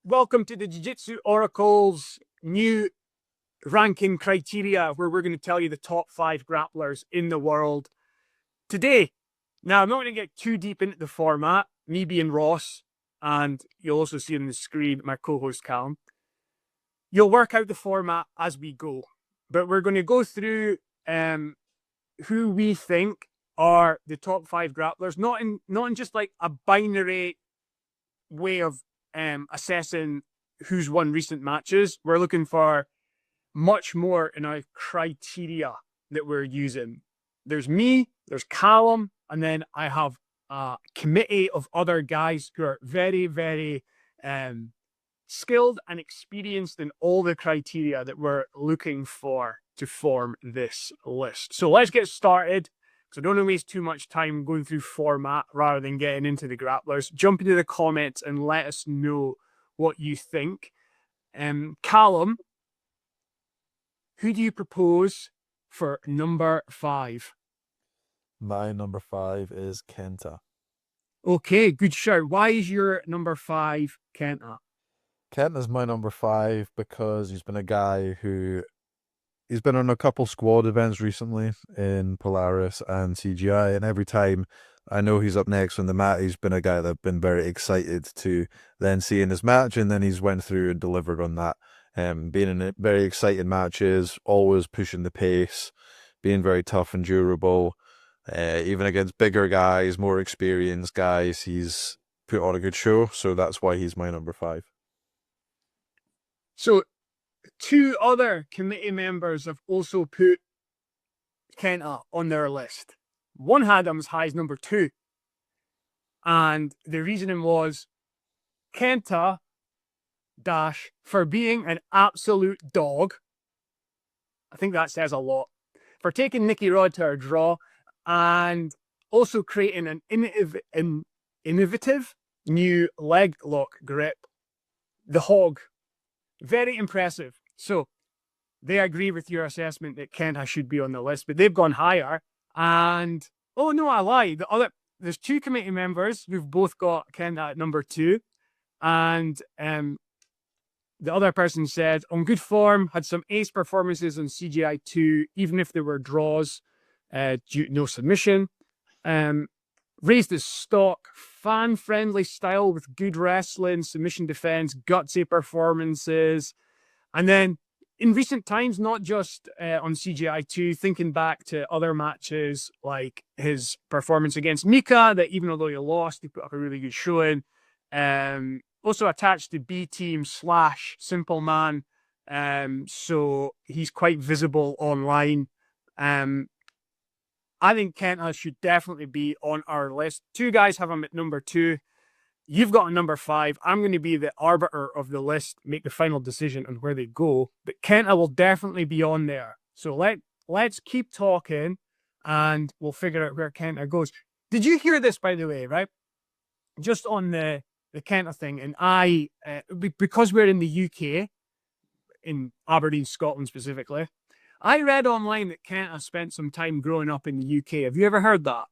Welcome to the Jiu Jitsu Oracle's new ranking criteria, where we're going to tell you the top 5 grapplers in the world today. Now, I'm not going to get too deep into the format, me being Ross, and you'll also see on the screen my co-host Callum. You'll work out the format as we go, but we're going to go through who we think are the top 5 grapplers, not in just like a binary way of assessing who's won recent matches. We're looking for much more in our criteria that we're using. There's me, there's Callum, and then I have a committee of other guys who are very, very skilled and experienced in all the criteria that we're looking for to form this list. So let's get started. So don't want to waste too much time going through format rather than getting into the grapplers. Jump into the comments and let us know what you think. Callum, who do you propose for number 5? My number 5 is Kenta. Okay, good shout. Why is your number 5 Kenta? Kenta's my number 5 because he's been a guy who he's been on a couple squad events recently in Polaris and CGI, and every time I know he's up next on the mat, he's been a guy that I've been very excited to then see in his match, and then he's went through and delivered on that. Being in very exciting matches, always pushing the pace, being very tough and durable. Even against bigger guys, more experienced guys, he's put on a good show, so that's why he's my number 5. So 2 other committee members have also put Kenta on their list. One had him as high as number 2. And the reasoning was Kenta for being an absolute dog. I think that says a lot. For taking Nicky Rod to a draw and also creating an innovative new leg lock grip. The Hog. Very impressive. So they agree with your assessment that Kenta should be on the list, but they've gone higher. And oh no, I lied. There's 2 committee members who've both got Kenta at number 2, and the other person said on good form, had some ace performances on CGI 2, even if they were draws, no submission. Raised his stock, fan-friendly style with good wrestling, submission defense, gutsy performances. And then in recent times, not just on CGI 2, thinking back to other matches like his performance against Mika, that even although he lost, he put up a really good showing. Also attached to B Team / Simple Man. So he's quite visible online. I think Kenta should definitely be on our list. 2 guys have him at number 2. You've got a number 5. I'm going to be the arbiter of the list, make the final decision on where they go. But Kenta will definitely be on there. So let's keep talking and we'll figure out where Kenta goes. Did you hear this, by the way, right? Just on the Kenta thing. And because we're in the UK, in Aberdeen, Scotland specifically, I read online that Kenta spent some time growing up in the UK. Have you ever heard that?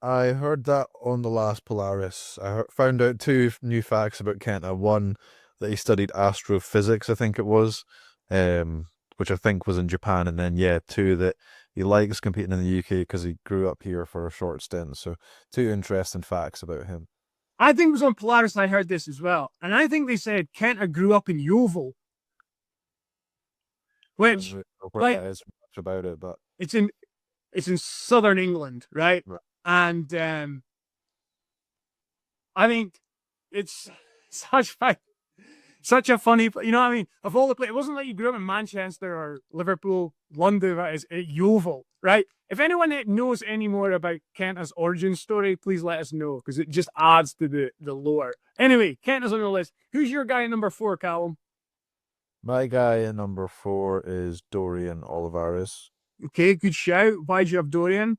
I heard that on the last Polaris. I found out 2 new facts about Kenta. One, that he studied astrophysics, I think it was, which I think was in Japan. And then, 2, that he likes competing in the UK because he grew up here for a short stint. So 2 interesting facts about him. I think it was on Polaris I heard this as well. And I think they said Kenta grew up in Yeovil. Which, like, that is much about it, but it's in southern England, right? And I think it's such a funny, you know what I mean? Of all the places, it wasn't like you grew up in Manchester or Liverpool, London, right? It's Yeovil, right? If anyone knows any more about Kenta's origin story, please let us know, because it just adds to the lore. Anyway, Kenta's on the list. Who's your guy at number 4, Callum? My guy at number 4 is Dorian Olivarez. Okay, good shout. Why'd you have Dorian?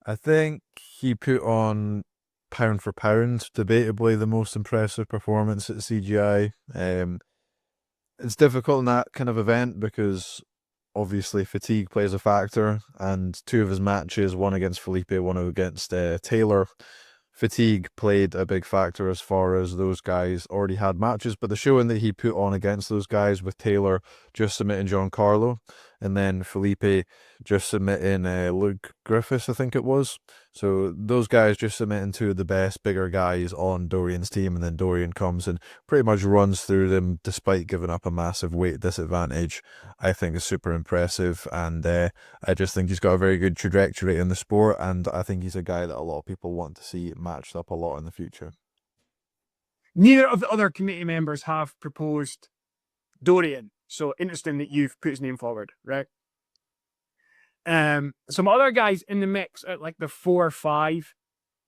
I think he put on, pound for pound, debatably the most impressive performance at CGI. It's difficult in that kind of event because obviously fatigue plays a factor, and 2 of his matches, one against Felipe, one against Taylor, fatigue played a big factor as far as those guys already had matches, but the showing that he put on against those guys with Taylor just submitting Giancarlo and then Felipe just submitting Luke Griffiths, I think it was. So those guys just submitting two of the best, bigger guys on Dorian's team, and then Dorian comes and pretty much runs through them despite giving up a massive weight disadvantage. I think is super impressive, and I just think he's got a very good trajectory in the sport, and I think he's a guy that a lot of people want to see matched up a lot in the future. Neither of the other committee members have proposed Dorian, so interesting that you've put his name forward, right? Some other guys in the mix at like the 4 or 5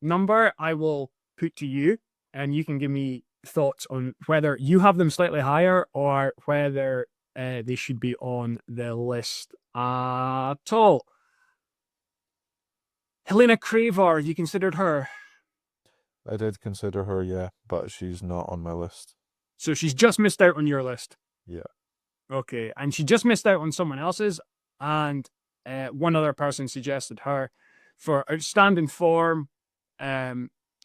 number, I will put to you, and you can give me thoughts on whether you have them slightly higher or whether they should be on the list at all. Helena Crevar, you considered her? I did consider her, yeah, but she's not on my list. So she's just missed out on your list? Yeah. Okay, and she just missed out on someone else's, and one other person suggested her for outstanding form,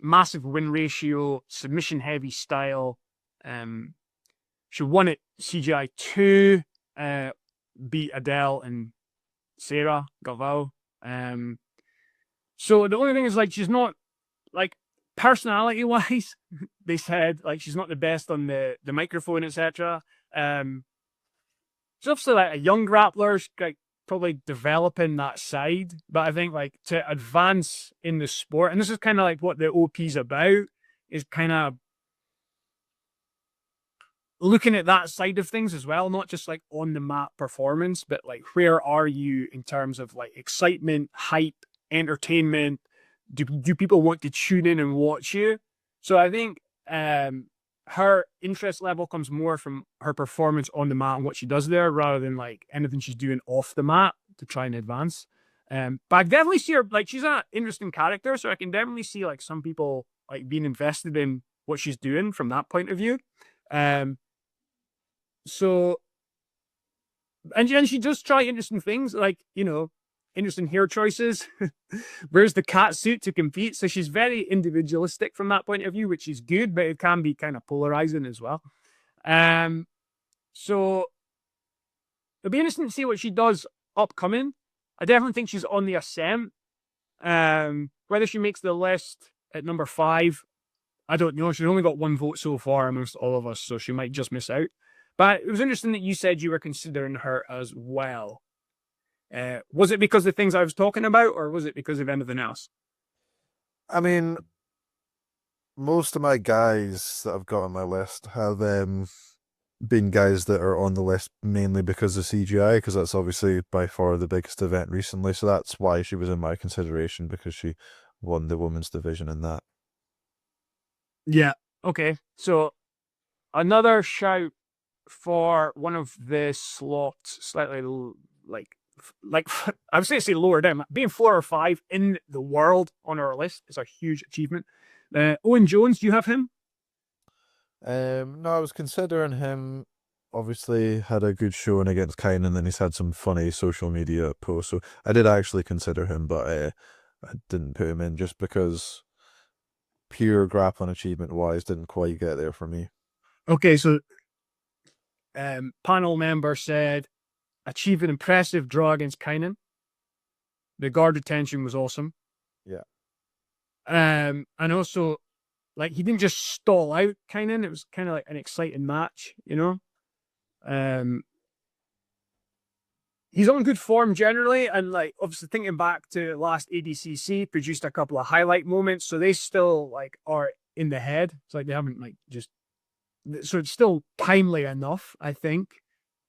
massive win ratio, submission heavy style. She won at CGI 2, beat Adele and Sarah Galvao. So the only thing is, like, she's not, like, personality wise, they said, like, she's not the best on the microphone, etc. She's obviously like a young grappler. She's like probably developing that side, but I think like to advance in the sport, and this is kind of like what the OP's about, is kind of looking at that side of things as well, not just like on the mat performance, but like where are you in terms of like excitement, hype, entertainment? Do people want to tune in and watch you? So I think her interest level comes more from her performance on the mat and what she does there, rather than like anything she's doing off the mat to try and advance. But I definitely see her, like, she's an interesting character, so I can definitely see like some people like being invested in what she's doing from that point of view. So, and she does try interesting things, like, you know, interesting hair choices, wears the cat suit to compete. So she's very individualistic from that point of view, which is good, but it can be kind of polarizing as well. So it'll be interesting to see what she does upcoming. I definitely think she's on the ascent. Whether she makes the list at number 5, I don't know. She's only got 1 vote so far amongst all of us, so she might just miss out. But it was interesting that you said you were considering her as well. Was it because of the things I was talking about, or was it because of anything else? I mean, most of my guys that I've got on my list have been guys that are on the list mainly because of CGI, because that's obviously by far the biggest event recently. So that's why she was in my consideration, because she won the women's division in that. Yeah. Okay. So another shout for one of the slots, slightly like I would say lower down, being 4 or 5 in the world on our list is a huge achievement. Owen Jones, do you have him? No, I was considering him. Obviously, had a good showing against Kine, and then he's had some funny social media posts. So I did actually consider him, but I didn't put him in just because pure grappling achievement wise didn't quite get there for me. Okay, so panel member said achieved an impressive draw against Kynan. The guard retention was awesome. Yeah. And also, like, he didn't just stall out Kynan. It was kind of like an exciting match, you know? He's on good form generally, and like obviously thinking back to last ADCC, produced a couple of highlight moments, so they still like are in the head. It's like they haven't like just, so it's still timely enough, I think.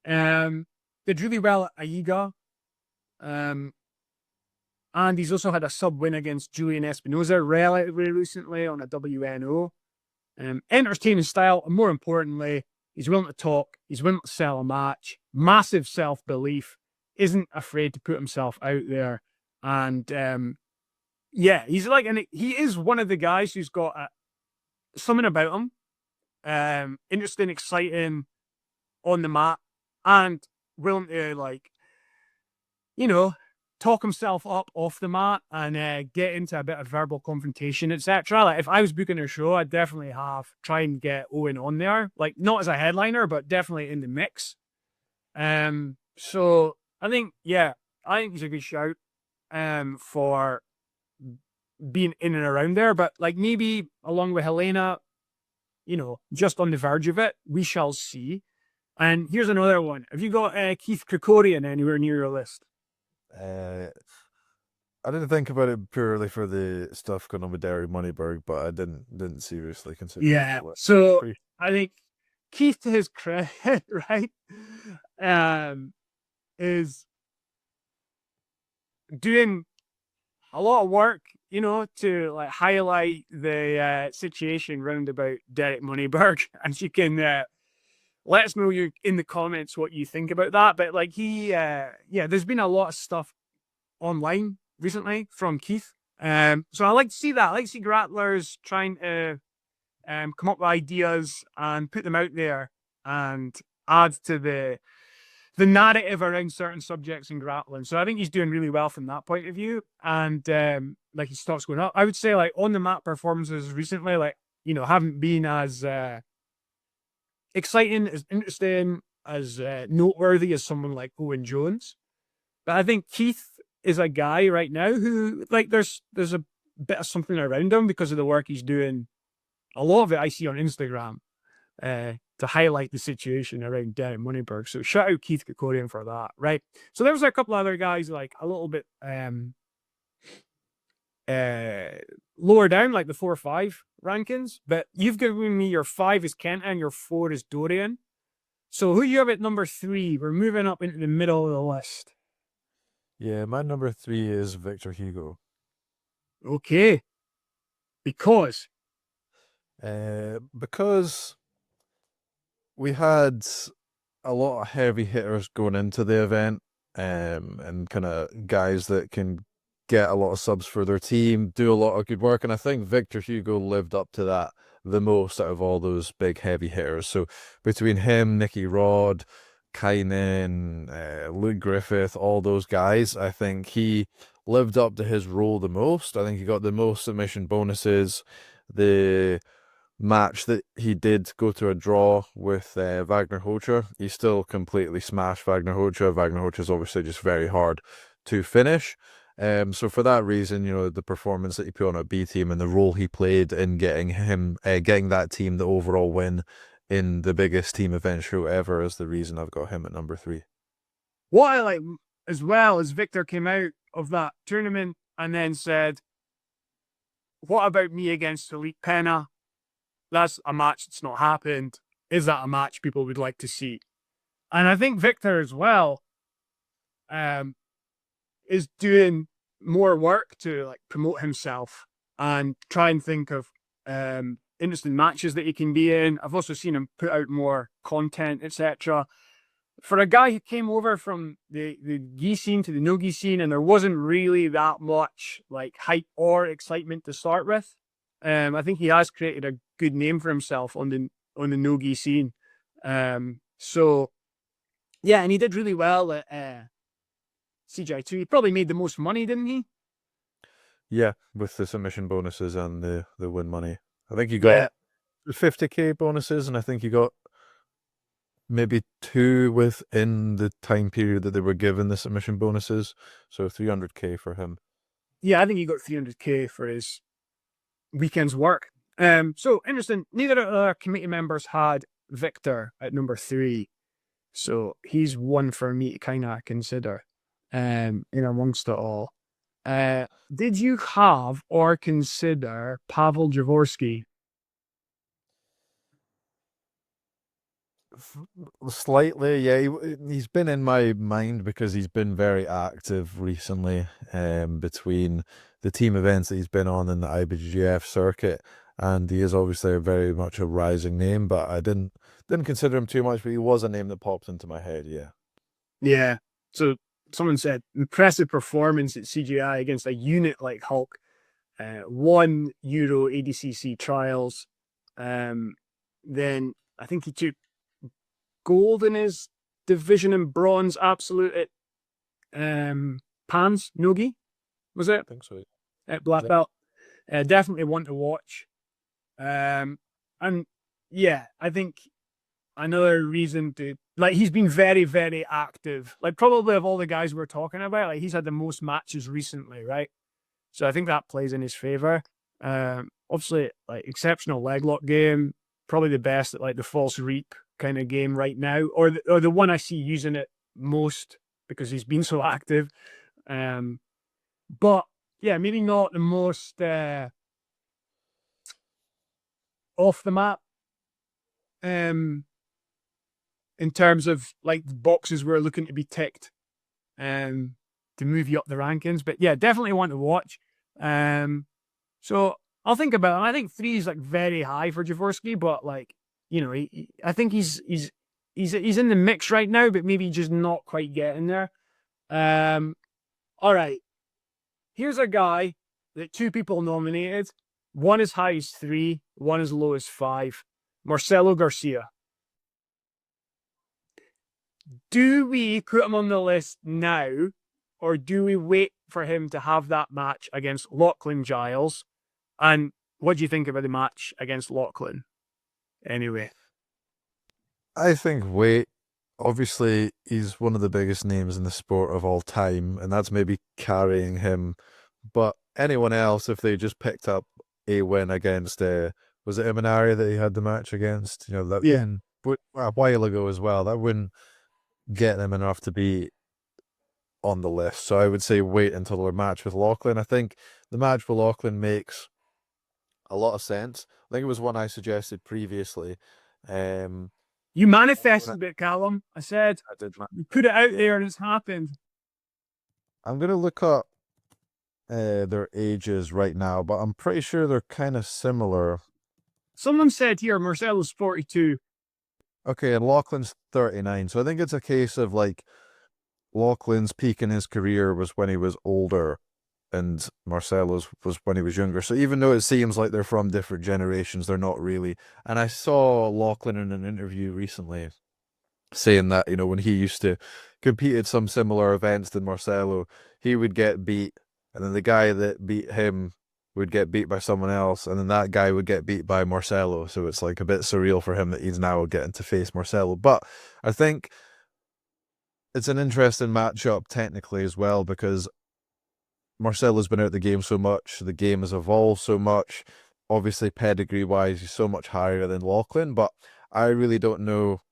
Did really well at Aiga. And he's also had a sub win against Julian Espinoza relatively recently on a WNO. Entertaining style, and more importantly, he's willing to talk, he's willing to sell a match, massive self-belief, isn't afraid to put himself out there. And yeah, he's like, and he is one of the guys who's got something about him. Interesting, exciting on the mat, and willing to, like, you know, talk himself up off the mat and get into a bit of verbal confrontation, etc. Like if I was booking a show, I'd definitely try and get Owen on there, like not as a headliner, but definitely in the mix. So I think he's a good shout for being in and around there, but like maybe along with Helena, just on the verge of it. We shall see. And here's another one. Have you got Keith Krikorian anywhere near your list? I didn't think about it purely for the stuff going on with Dorian Moneyberg, but I didn't seriously consider Yeah. it. So I think Keith, to his credit, right, is doing a lot of work, to like highlight the situation round about Derek Moneyberg, and you can let us know in the comments what you think about that. But like there's been a lot of stuff online recently from Keith. So I like to see that. I like to see grapplers trying to come up with ideas and put them out there and add to the narrative around certain subjects in grappling. So I think he's doing really well from that point of view. And like his stock's going up. I would say like on the mat performances recently, like, haven't been as exciting, as interesting, as noteworthy as someone like Owen Jones. But I think Keith is a guy right now who, like, there's a bit of something around him because of the work he's doing. A lot of it I see on Instagram to highlight the situation around Derek Moneyberg. So shout out Keith Krikorian for that, right? So there was a couple other guys like a little bit lower down, like the 4 or 5 rankings. But you've given me your 5 is Kenta and your 4 is Dorian. So who you have at number 3? We're moving up into the middle of the list. Yeah, my number 3 is Victor Hugo. Okay. Because we had a lot of heavy hitters going into the event, and kind of guys that can get a lot of subs for their team, do a lot of good work, and I think Victor Hugo lived up to that the most out of all those big heavy hitters. So between him, Nicky Rod, Kynan, Luke Griffith, all those guys, I think he lived up to his role the most. I think he got the most submission bonuses. The match that he did go to a draw with Wagner Hocher, he still completely smashed Wagner Hocher. Wagner Hocher is obviously just very hard to finish. So for that reason, the performance that he put on a B team and the role he played in getting that team the overall win in the biggest team event show ever is the reason I've got him at number 3. What I like as well is Victor came out of that tournament and then said, what about me against Elite Pena? That's a match that's not happened. Is that a match people would like to see? And I think Victor as well is doing more work to like promote himself and try and think of interesting matches that he can be in. I've also seen him put out more content, etc. For a guy who came over from the gi scene to the no-gi scene, and there wasn't really that much like hype or excitement to start with, I think he has created a good name for himself on the no-gi scene. So yeah, and he did really well at CGI2. He probably made the most money, didn't he? Yeah, with the submission bonuses and the win money. I think you got 50k bonuses, and I think you got maybe 2 within the time period that they were given the submission bonuses. So 300k for him. Yeah, I think he got 300k for his weekend's work. So interesting. Neither of our committee members had Victor at number 3. So he's one for me to kind of consider in amongst it all. Did you have or consider Pawel Jaworski? Slightly, yeah. He's been in my mind because he's been very active recently between the team events that he's been on in the IBJJF circuit, and he is obviously very much a rising name, but I didn't consider him too much, but he was a name that popped into my head, yeah. Yeah. So someone said impressive performance at CGI against a unit like Hulk. Won Euro ADCC trials. Then I think he took gold in his division and bronze absolute at Pans Nogi, was it? I think so. At black belt. Definitely one to watch. And yeah, I think another reason to like he's been very, very active. Like probably of all the guys we're talking about, like he's had the most matches recently, right? So I think that plays in his favor. Obviously, like exceptional leg lock game, probably the best at like the false reap kind of game right now, or the one I see using it most because he's been so active. But yeah, maybe not the most off the map. In terms of like the boxes we're looking to be ticked, to move you up the rankings. But yeah, definitely want to watch. So I'll think about it. I think 3 is like very high for Jaworski, but like, you know, I think he's in the mix right now, but maybe just not quite getting there. All right. Here's a guy that 2 people nominated. One as high as 3, one as low as 5. Marcelo Garcia. Do we put him on the list now, or do we wait for him to have that match against Lachlan Giles? And what do you think about the match against Lachlan? Anyway. I think wait. Obviously, he's one of the biggest names in the sport of all time, and that's maybe carrying him. But anyone else, if they just picked up a win against, was it Imanari that he had the match against? You know, that a while ago as well. That wouldn't get them enough to be on the list. So I would say wait until their match with Lachlan. I think the match with Lachlan makes a lot of sense. I think it was one I suggested previously. You manifested it, Callum. I said, I did. You put it out there and it's happened. I'm going to look up their ages right now, but I'm pretty sure they're kind of similar. Someone said here, Marcelo's 42. Okay, and Lachlan's 39. So I think it's a case of like Lachlan's peak in his career was when he was older and Marcelo's was when he was younger. So even though it seems like they're from different generations, they're not really. And I saw Lachlan in an interview recently saying that, you know, when he used to compete at some similar events than Marcelo, he would get beat, and then the guy that beat him would get beat by someone else, and then that guy would get beat by Marcelo. So it's like a bit surreal for him that he's now getting to face Marcelo. But I think it's an interesting matchup technically as well, because Marcelo's been out of the game so much, the game has evolved so much. Obviously, pedigree-wise, he's so much higher than Lachlan, but I really don't know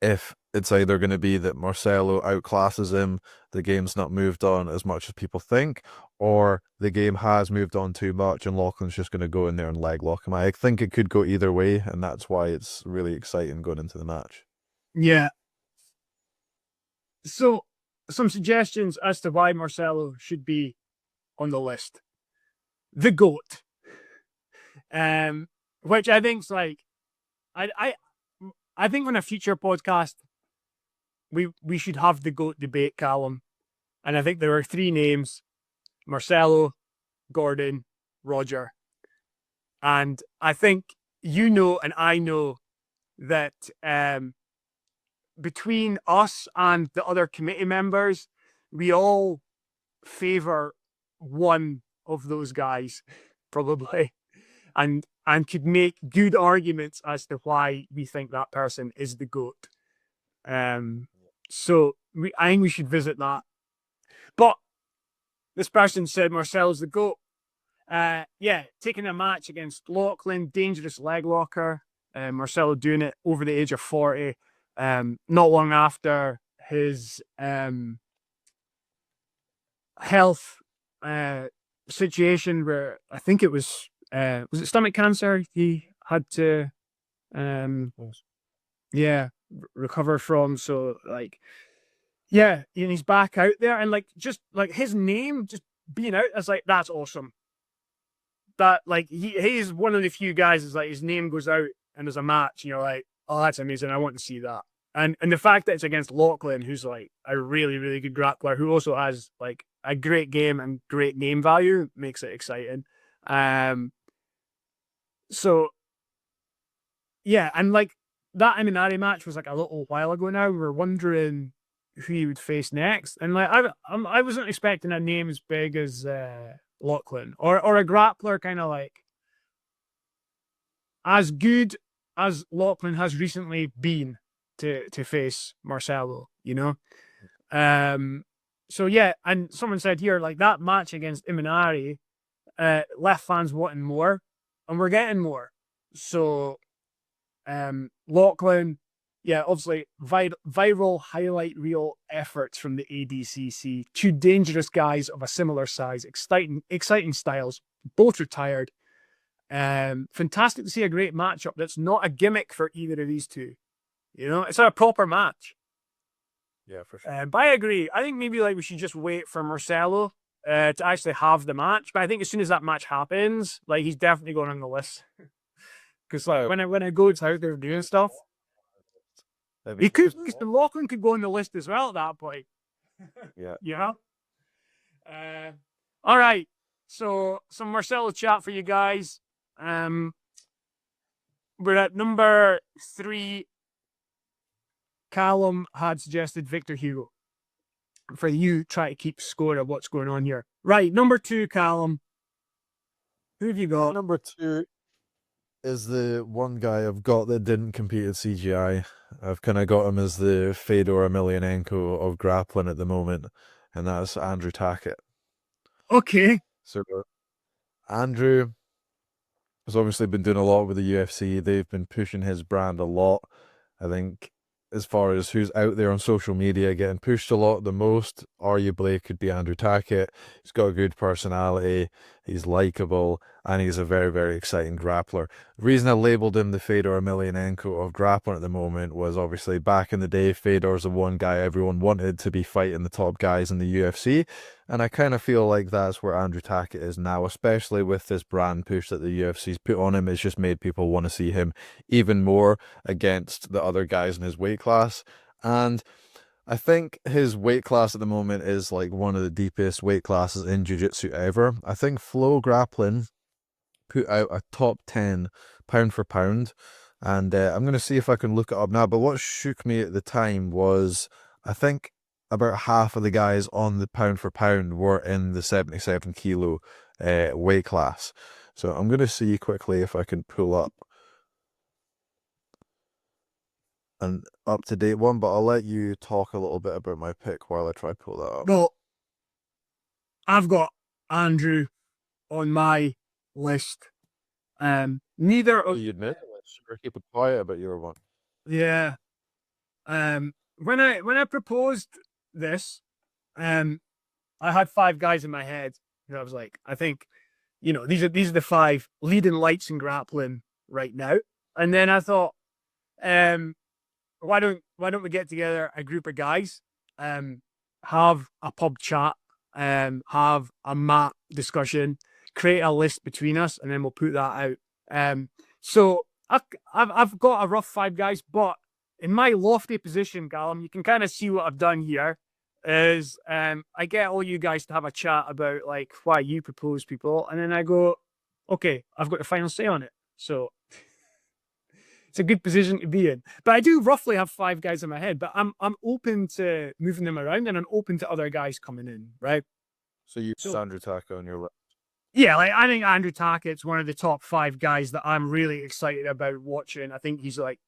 if it's either going to be that Marcelo outclasses him, the game's not moved on as much as people think, or the game has moved on too much and Lachlan's just going to go in there and leg lock him. I think it could go either way, and that's why it's really exciting going into the match. Yeah. So, some suggestions as to why Marcelo should be on the list. The GOAT. Which I think's like, I think on a future podcast, we should have the GOAT debate, Callum. And I think there are 3 names: Marcelo, Gordon, Roger. And I think you know and I know that between us and the other committee members, we all favor one of those guys, probably, and could make good arguments as to why we think that person is the GOAT. So I think we should visit that. But this person said Marcel's the GOAT. Yeah, taking a match against Lachlan, dangerous leg locker. Marcelo doing it over the age of 40. Not long after his health situation, where I think it was it stomach cancer he had to recover from. So like, yeah, and he's back out there, and like just like his name just being out, as like, that's awesome. That like he's one of the few guys is like his name goes out and there's a match and you're like, oh, that's amazing, I want to see that. And the fact that it's against Lachlan, who's like a really, really good grappler, who also has like a great game and great name value, makes it exciting. So yeah, and like that Imanari match was like a little while ago now. We were wondering who he would face next. And like I wasn't expecting a name as big as Lachlan or a grappler kind of like as good as Lachlan has recently been to face Marcelo, you know. So yeah, and someone said here like that match against Imanari left fans wanting more, and we're getting more. So Lachlan, yeah, obviously viral highlight reel efforts from the ADCC. Two dangerous guys of a similar size, exciting styles, both retired. Fantastic to see a great matchup that's not a gimmick for either of these two. You know, it's a proper match. Yeah, for sure. But I agree. I think maybe like we should just wait for Marcelo to actually have the match. But I think as soon as that match happens, like he's definitely going on the list. Because like when I go out there doing stuff, he could. Because Lachlan could go on the list as well at that point. Yeah. You know. All right. So some Marcelo chat for you guys. We're at number 3. Callum had suggested Victor Hugo. For you, try to keep score of what's going on here. Right, number 2, Callum. Who have you got? Number 2 is the one guy I've got that didn't compete at CGI. I've kind of got him as the Fedor Emelianenko of grappling at the moment, and that's Andrew Tackett. Okay. So Andrew has obviously been doing a lot with the UFC. They've been pushing his brand a lot. I think as far as who's out there on social media getting pushed a lot the most, arguably could be Andrew Tackett. He's got a good personality, he's likable, and he's a very, very exciting grappler. The reason I labelled him the Fedor Emelianenko of grappling at the moment was obviously back in the day, Fedor's the one guy everyone wanted to be fighting the top guys in the UFC, and I kind of feel like that's where Andrew Tackett is now, especially with this brand push that the UFC's put on him. It's just made people want to see him even more against the other guys in his weight class. And I think his weight class at the moment is like one of the deepest weight classes in jiu-jitsu ever. I think Flow Grappling put out a top 10 pound for pound, and I'm going to see if I can look it up now, but what shook me at the time was I think about half of the guys on the pound for pound were in the 77 kilo weight class. So I'm going to see quickly if I can pull up an up-to-date one, but I'll let you talk a little bit about my pick while I try to pull that up. Well, I've got Andrew on my list. Neither of you admit it? Keep it quiet about your one. Yeah. When I proposed this, I had 5 guys in my head. And I was like, I think, you know, these are the 5 leading lights in grappling right now. And then I thought, why don't we get together a group of guys, have a pub chat, have a mat discussion, create a list between us, and then we'll put that out. So I've got a rough 5 guys, but in my lofty position, Callum, you can kind of see what I've done here. Is I get all you guys to have a chat about like why you propose people, and then I go, okay, I've got the final say on it. So it's a good position to be in. But I do roughly have 5 guys in my head, but I'm open to moving them around, and I'm open to other guys coming in, right? So you have Andrew Tackett on your list. Yeah, like I think Andrew Tackett's one of the top 5 guys that I'm really excited about watching. I think he's like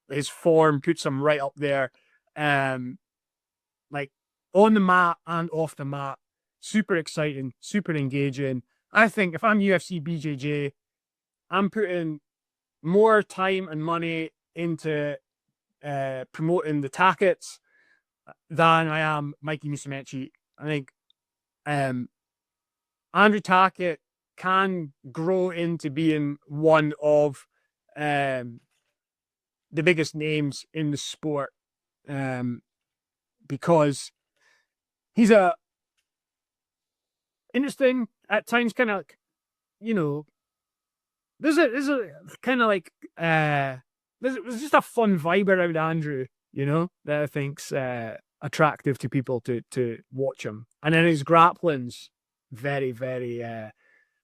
his form puts him right up there. Like on the mat and off the mat, super exciting, super engaging. I think if I'm UFC BJJ, I'm putting more time and money into promoting the Tacketts than I am Mikey Musumeci. I think Andrew Tackett can grow into being one of the biggest names in the sport, because he's a interesting at times, kind of like, you know, there's a kind of like there's just a fun vibe around Andrew, you know, that I think's attractive to people to watch him. And then his grappling's very, very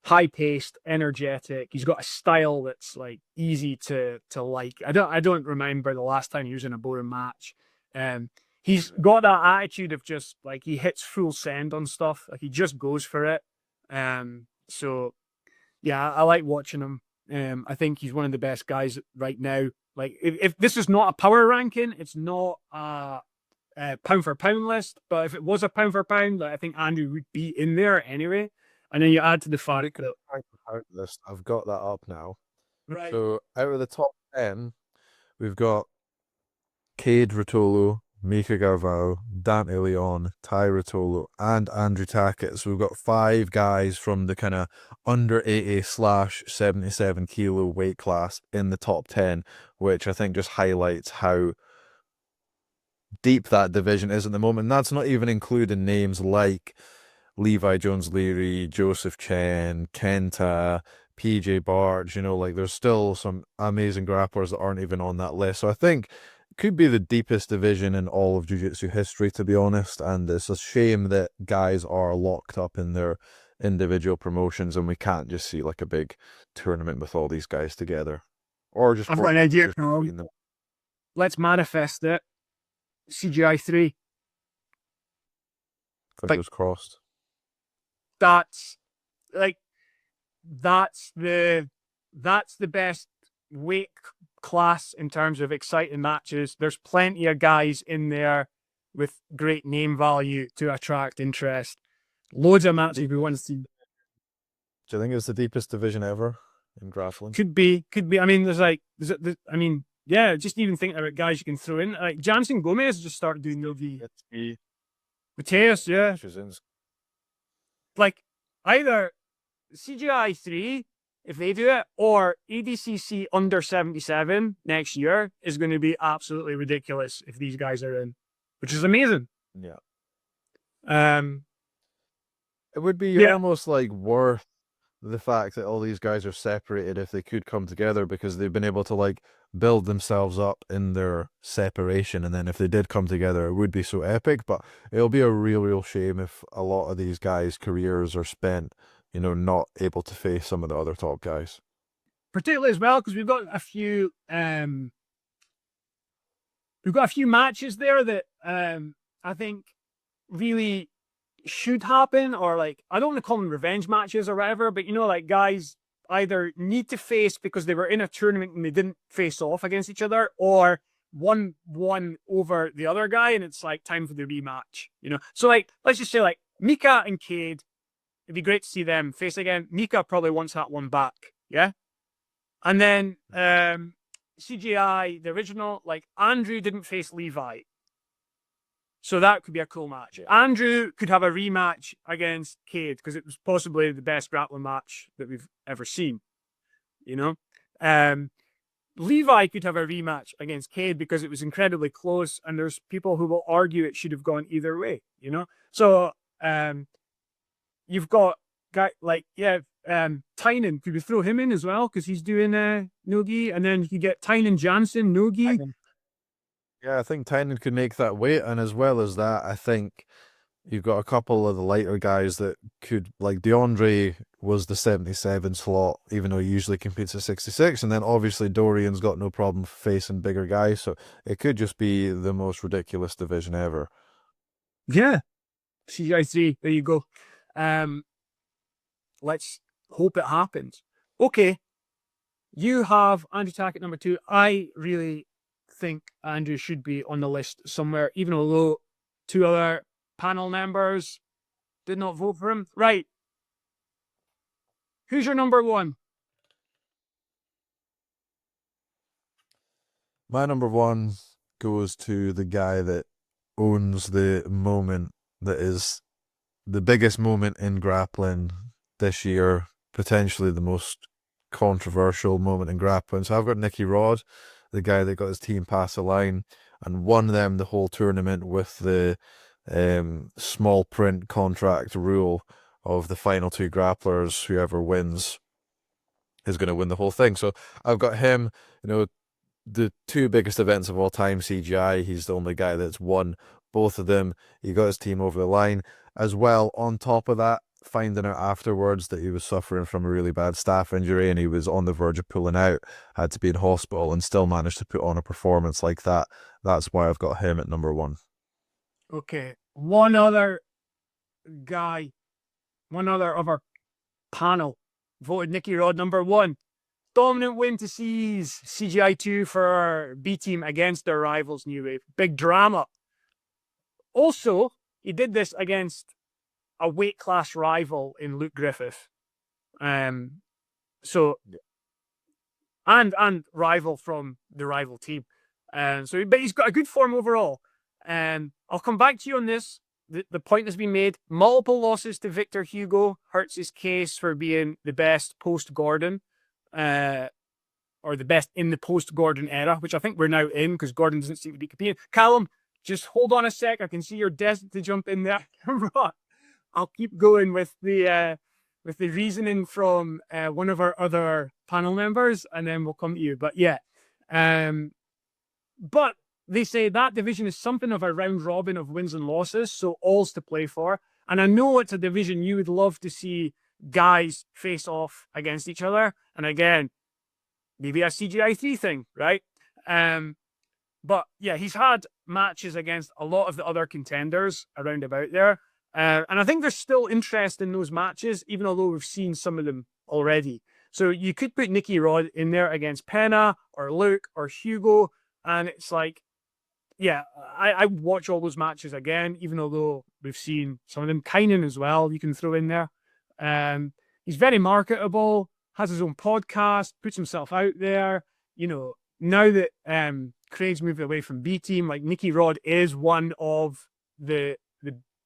high paced, energetic. He's got a style that's like easy to like. I don't remember the last time he was in a boring match. he's got that attitude of just like he hits full send on stuff. Like he just goes for it. So yeah, I like watching him. I think he's one of the best guys right now. Like if this is not a power ranking, it's not a pound for pound list. But if it was a pound for pound, like, I think Andrew would be in there anyway. And then you add to the fact that list, I've got that up now. right, So out of the top 10, we've got Cade Rotolo, Mika Garvao, Dante Leon, Ty Rotolo, and Andrew Tackett. So we've got 5 guys from the kind of under 80/77 kilo weight class in the top 10, which I think just highlights how deep that division is at the moment. And that's not even including names like Levi Jones-Leary, Joseph Chen, Kenta, PJ Barge, like there's still some amazing grapplers that aren't even on that list. So I think it could be the deepest division in all of jiu-jitsu history, to be honest. And it's a shame that guys are locked up in their individual promotions and we can't just see like a big tournament with all these guys together. Or just I've got an idea. Let's manifest it. CGI 3. Fingers crossed. That's the best weight class in terms of exciting matches. There's plenty of guys in there with great name value to attract interest. Loads of matches we want to see. Do you think it's the deepest division ever in grappling? Could be. I mean, just even thinking about guys you can throw in. Like Jansen Gomez just started doing nogi. Mateus, yeah. Like either CGI 3, if they do it, or ADCC under 77 next year is going to be absolutely ridiculous if these guys are in, which is amazing. Yeah. It would be almost like worth the fact that all these guys are separated if they could come together, because they've been able to like build themselves up in their separation, and then if they did come together it would be so epic. But it'll be a real shame if a lot of these guys' careers are spent not able to face some of the other top guys, particularly as well because we've got a few matches there that I think really should happen, or like I don't want to call them revenge matches or whatever, but like guys either need to face because they were in a tournament and they didn't face off against each other, or one won over the other guy and it's like time for the rematch. So like let's just say like Mika and Cade, it'd be great to see them face again. Mika probably wants that one back, yeah. And then CGI, the original, like Andrew didn't face Levi. So that could be a cool match. Andrew could have a rematch against Cade because it was possibly the best grappling match that we've ever seen. Levi could have a rematch against Cade because it was incredibly close, and there's people who will argue it should have gone either way. So you've got guy like Tynan. Could we throw him in as well because he's doing nogi, and then you get Tynan Jansen nogi. Yeah, I think Tynan could make that weight, and as well as that, I think you've got a couple of the lighter guys that could, like DeAndre was the 77 slot, even though he usually competes at 66, and then obviously Dorian's got no problem facing bigger guys, so it could just be the most ridiculous division ever. Yeah, CIC, there you go. Let's hope it happens. Okay, you have Andrew Tackett number 2. I really think Andrew should be on the list somewhere, even although 2 other panel members did not vote for him. Right. Who's your number 1? My number 1 goes to the guy that owns the moment that is the biggest moment in grappling this year, potentially the most controversial moment in grappling. So I've got Nicky Rod, the guy that got his team past the line and won them the whole tournament with the small print contract rule of the final 2 grapplers. Whoever wins is going to win the whole thing. So I've got him, the 2 biggest events of all time, CGI. He's the only guy that's won both of them. He got his team over the line as well. On top of that, finding out afterwards that he was suffering from a really bad staph injury and he was on the verge of pulling out, had to be in hospital, and still managed to put on a performance like that. That's why I've got him at number 1. Okay. One other guy, one other of our panel voted Nicky Rod number 1. Dominant win to seize CGI2 for B team against their rivals New Wave. Big drama. Also, he did this against a weight class rival in Luke Griffith. So and rival from the rival team. But he's got a good form overall. I'll come back to you on this. The point has been made. Multiple losses to Victor Hugo hurts his case for being the best post Gordon, or the best in the post Gordon era, which I think we're now in because Gordon doesn't seem to be competing. Callum, just hold on a sec. I can see you're destined to jump in there. I'll keep going with the reasoning from one of our other panel members, and then we'll come to you. But yeah, but they say that division is something of a round robin of wins and losses, so all's to play for. And I know it's a division you would love to see guys face off against each other. And again, maybe a CGI3 thing, right? But yeah, he's had matches against a lot of the other contenders around about there. And I think there's still interest in those matches, even although we've seen some of them already. So you could put Nicky Rod in there against Pena or Luke or Hugo. And it's like, yeah, I watch all those matches again, even although we've seen some of them. Kynan as well, you can throw in there. He's very marketable, has his own podcast, puts himself out there. You know, now that Craig's moved away from B team, like Nicky Rod is one of the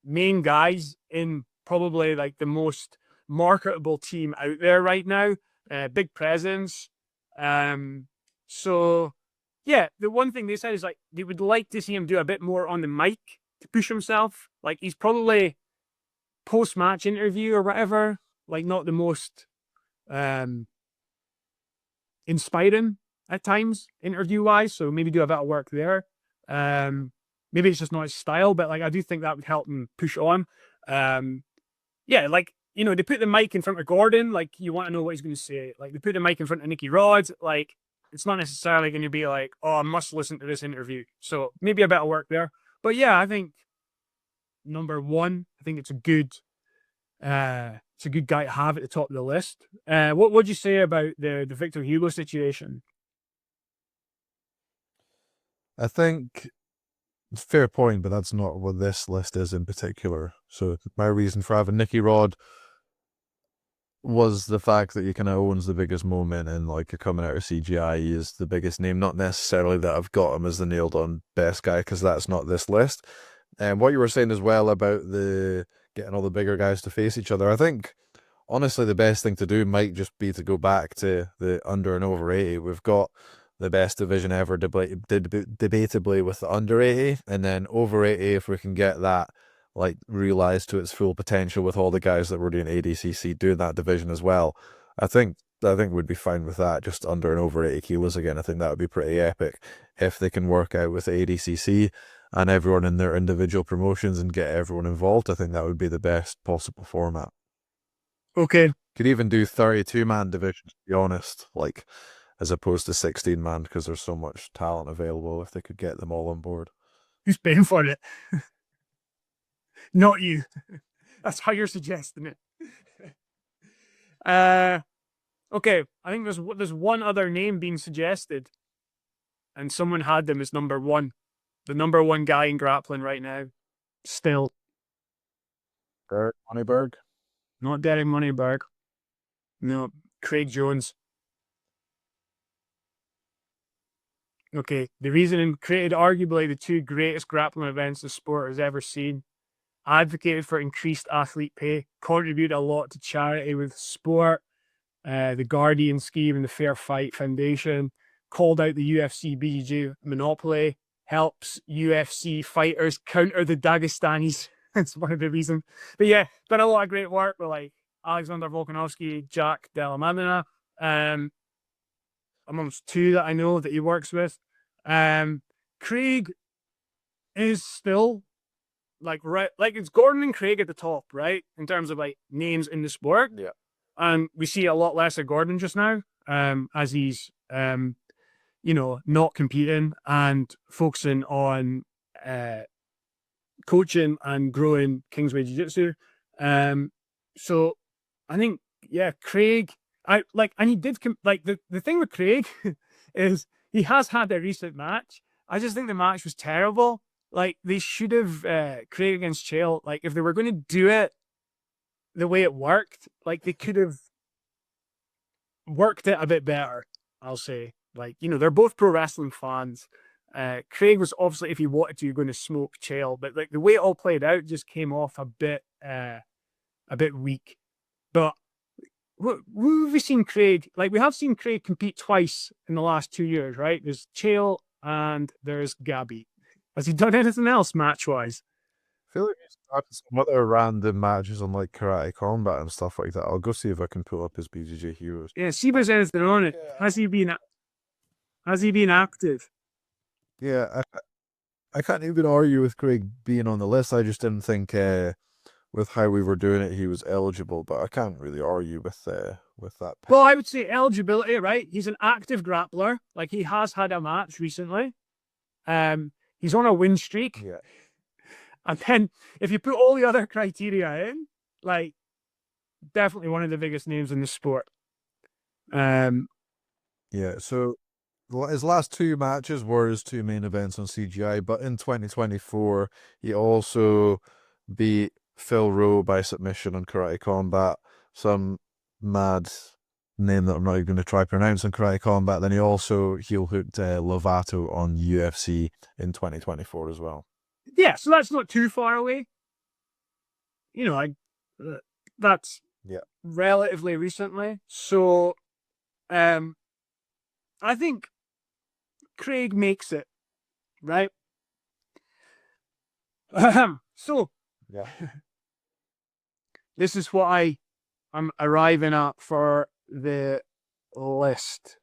main guys in probably like the most marketable team out there right now. Big presence. So yeah, the one thing they said is like they would like to see him do a bit more on the mic to push himself. Like he's probably post-match interview or whatever, like not the most inspiring at times interview-wise. So maybe do a bit of work there. Maybe it's just not his style, but like I do think that would help him push on. Yeah, like you know, they put the mic in front of Gordon, like you want to know what he's going to say. Like they put the mic in front of Nicky Rod, like it's not necessarily going to be like, oh, I must listen to this interview. So maybe a bit of work there. But yeah, I think number 1, I think it's a good guy to have at the top of the list. What would you say about the Victor Hugo situation? I think fair point, but that's not what this list is in particular. So my reason for having Nicky Rod was the fact that he kind of owns the biggest moment, and like coming out of CGI, he is the biggest name. Not necessarily that I've got him as the nailed on best guy, because that's not this list. And what you were saying as well about the getting all the bigger guys to face each other, I think honestly the best thing to do might just be to go back to the under and over 80. We've got the best division ever debatably with the under 80, and then over 80 if we can get that like realized to its full potential with all the guys that were doing ADCC doing that division as well. I think we'd be fine with that, just under and over 80 kilos again. I think that would be pretty epic if they can work out with ADCC and everyone in their individual promotions and get everyone involved. I think that would be the best possible format. Okay. Could even do 32-man divisions, to be honest, like as opposed to 16-man, because there's so much talent available if they could get them all on board. Who's paying for it? Not you. That's how you're suggesting it. Okay, I think there's one other name being suggested, and someone had them as number 1. The number 1 guy in grappling right now. Still. Derek Moneyberg? Not Derek Moneyberg. No, Craig Jones. Okay, the reasoning created arguably the 2 greatest grappling events the sport has ever seen. Advocated for increased athlete pay, contributed a lot to charity with sport, the Guardian scheme and the Fair Fight Foundation, called out the UFC BJJ monopoly, helps UFC fighters counter the Dagestanis. That's one of the reasons. But yeah, done a lot of great work with like Alexander Volkanovski, Jack Della Madonna, amongst 2 that I know that he works with. Craig is still like it's Gordon and Craig at the top, right? In terms of like names in the sport. Yeah. And we see a lot less of Gordon just now, as he's not competing and focusing on coaching and growing Kingsway Jiu Jitsu. So I think, yeah, Craig, and he did, the thing with Craig is he has had a recent match. I just think the match was terrible. Like, they should have, Craig against Chael, like, if they were going to do it the way it worked, like, they could have worked it a bit better, I'll say. Like, they're both pro wrestling fans. Craig was obviously, if he wanted to, going to smoke Chael, but like the way it all played out just came off a bit weak. But we've seen Craig, like we have seen Craig compete twice in the last 2 years, right? There's Chael and there's Gabby. Has he done anything else match-wise? I feel like he's had some other random matches on like Karate Combat and stuff like that. I'll go see if I can pull up his BJJ Heroes. Yeah, see if there's anything on it. Has he been active? Yeah, I can't even argue with Craig being on the list. I just didn't think with how we were doing it, he was eligible, but I can't really argue with that. Well, I would say eligibility, right? He's an active grappler. Like, he has had a match recently. He's on a win streak. Yeah. And then if you put all the other criteria in, like, definitely one of the biggest names in the sport. Yeah, so his last 2 matches were his 2 main events on CGI, but in 2024, he also beat Phil Rowe by submission on Karate Combat, some mad name that I'm not even going to try pronounce on Karate Combat. Then he also heel hooked Lovato on UFC in 2024 as well. Yeah, so that's not too far away. That's relatively recently. So, I think Craig makes it, right? So, yeah, this is what I'm arriving at for the list.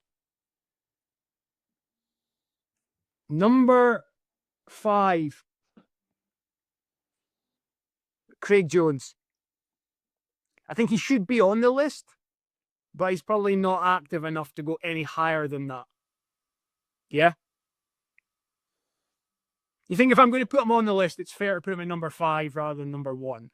Number 5, Craig Jones. I think he should be on the list, but he's probably not active enough to go any higher than that. Yeah? You think if I'm going to put him on the list, it's fair to put him at number 5 rather than number 1?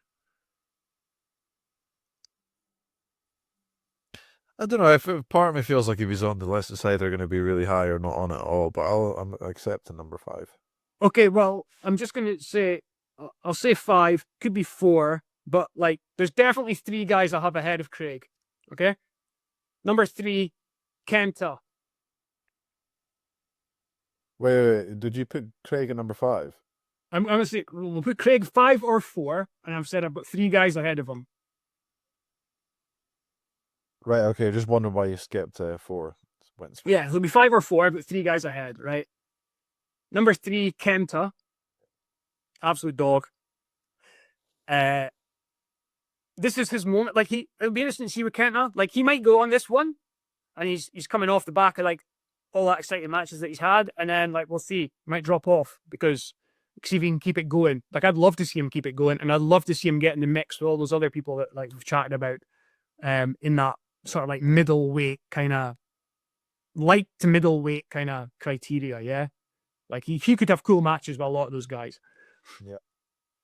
I don't know. If part of me feels like if he's on the list, it's either going to be really high or not on it at all. But I'm accepting number 5. Okay, well, I'm just going to say, I'll say 5, could be 4, but like, there's definitely 3 guys I have ahead of Craig. Okay, number 3, Kenta. Wait, did you put Craig at number 5? I'm going to say we'll put Craig 5 or 4, and I've said I've got 3 guys ahead of him. Right. Okay. Just wondering why you skipped 4. Yeah, it'll be 5 or 4, but 3 guys ahead, right? Number 3, Kenta. Absolute dog. This is his moment. Like, it'll be interesting to see with Kenta. Like, he might go on this one, and he's coming off the back of like all that exciting matches that he's had, and then like we'll see, he might drop off because see if he can keep it going. Like, I'd love to see him keep it going, and I'd love to see him get in the mix with all those other people that like we've chatted about, in that sort of like middleweight kind of light to middleweight kind of criteria. Yeah, like he could have cool matches with a lot of those guys. Yeah.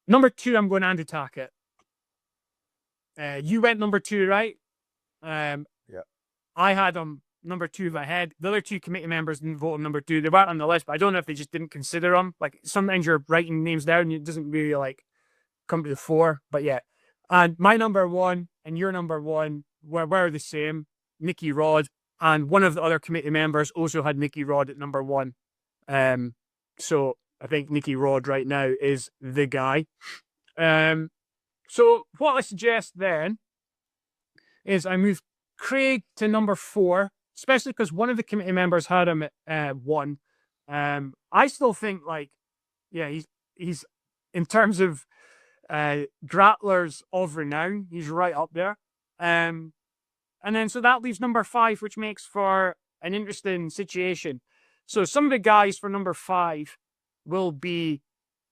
Number 2, I'm going Andy Tackett. You went number 2, right? Yeah. I had him number 2 in my head. The other 2 committee members didn't vote on number 2. They weren't on the list, but I don't know if they just didn't consider them. Like, sometimes you're writing names down and it doesn't really like come to the fore. But yeah. And my number 1 and your number 1 were the same, Nicky Rod. And one of the other committee members also had Nicky Rod at number 1. So I think Nicky Rod right now is the guy. So what I suggest then is I move Craig to number 4, especially because one of the committee members had him at 1. I still think, like, yeah, he's in terms of grapplers of renown, he's right up there. And then so that leaves number 5, which makes for an interesting situation. So some of the guys for number 5 will be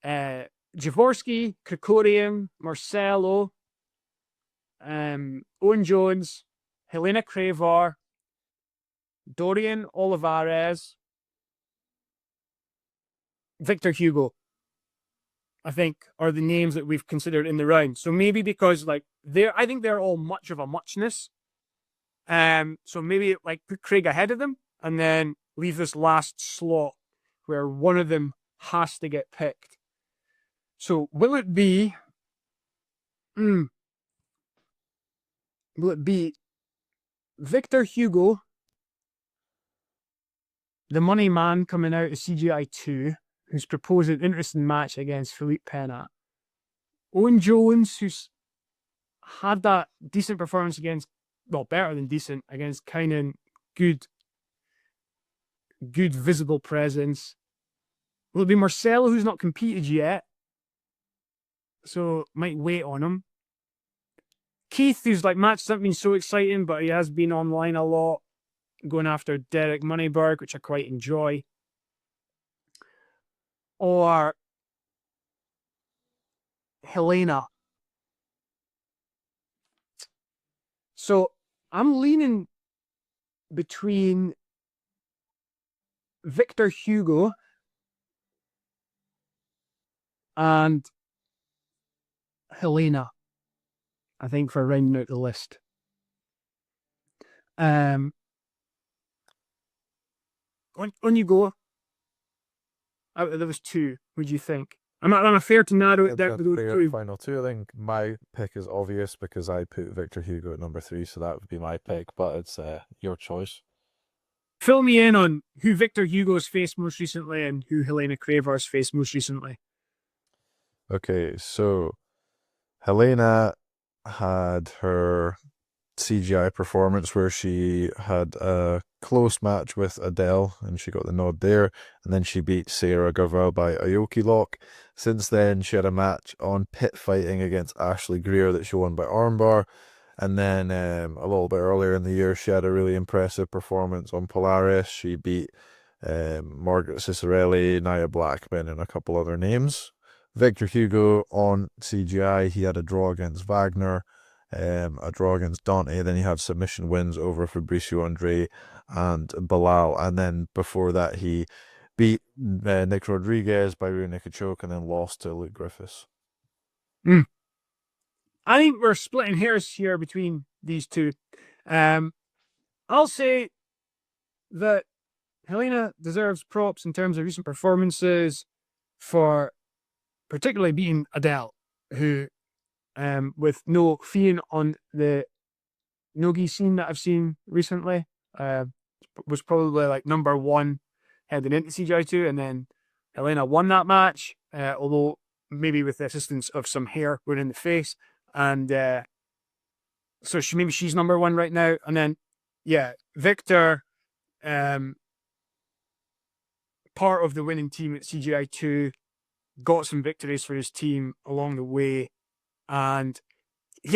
Jaworski, Krikorian, Marcelo, Owen Jones, Helena Crevar, Dorian, Olivarez, Victor Hugo. I think, are the names that we've considered in the round. So maybe because like I think they're all much of a muchness. So maybe like put Craig ahead of them and then leave this last slot where one of them has to get picked. So will it be Victor Hugo, the money man coming out of CGI 2, who's proposed an interesting match against Philippe Pena? Owen Jones, who's had that decent performance against, well, better than decent, against Kynan, good visible presence. Will it be Marcelo, who's not competed yet, so might wait on him? Keith, who's like matches haven't been so exciting, but he has been online a lot, going after Derek Moneyberg, which I quite enjoy. Or Helena. So I'm leaning between Victor Hugo and Helena, I think, for rounding out the list. On you go. Out of those two, would you think? I'm not fair to narrow it down to those two. Final two. I think my pick is obvious because I put Victor Hugo at number 3, so that would be my pick. But it's your choice. Fill me in on who Victor Hugo's faced most recently and who Helena Crevar's faced most recently. Okay, so Helena had her CGI performance where she had a close match with Adele and she got the nod there, and then she beat Sarah Garval by Aoki lock. Since then she had a match on pit fighting against Ashley Greer that she won by armbar, and then a little bit earlier in the year she had a really impressive performance on Polaris. She beat Margaret Cicerelli, Nia Blackman, and a couple other names. Victor Hugo on CGI, he had a draw against Wagner, a draw against Dante, then he had submission wins over Fabricio Andre and Bilal, and then before that he beat Nick Rodriguez by rear naked choke and then lost to Luke Griffiths. I think we're splitting hairs here between these two. I'll say that Helena deserves props in terms of recent performances for particularly beating Adele, who with no fiend on the no-gi scene that I've seen recently, was probably like number 1 heading into CGI2, and then Helena won that match, although maybe with the assistance of some hair going in the face, and so she's number 1 right now. And then Victor, part of the winning team at CGI2, got some victories for his team along the way. And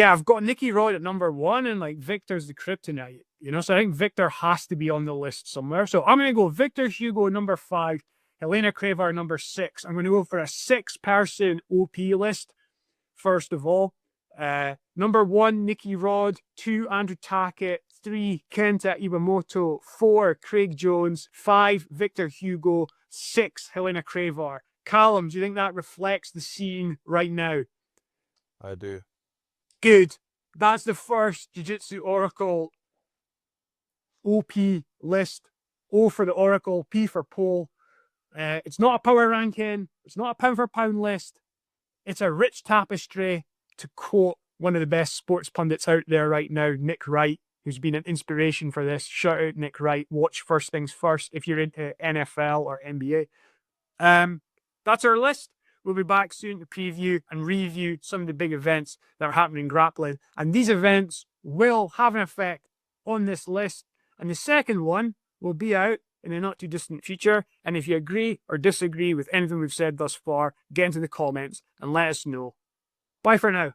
I've got Nicky Rod at number 1, and like Victor's the kryptonite, so I think Victor has to be on the list somewhere. So I'm going to go Victor Hugo number 5, Helena Crevar number 6. I'm going to go for a 6-person OP list. First of all, number 1, Nicky Rod, 2, Andrew Tackett, 3, Kenta Iwamoto, 4, Craig Jones, 5, Victor Hugo, 6, Helena Crevar. Callum, do you think that reflects the scene right now? I do. Good. That's the first Jiu-Jitsu Oracle OP list. O for the Oracle, P for Pole. It's not a power ranking. It's not a pound for pound list. It's a rich tapestry, to quote one of the best sports pundits out there right now, Nick Wright, who's been an inspiration for this. Shout out Nick Wright. Watch First Things First if you're into NFL or NBA. That's our list. We'll be back soon to preview and review some of the big events that are happening in grappling. And these events will have an effect on this list. And the second one will be out in the not too distant future. And if you agree or disagree with anything we've said thus far, get into the comments and let us know. Bye for now.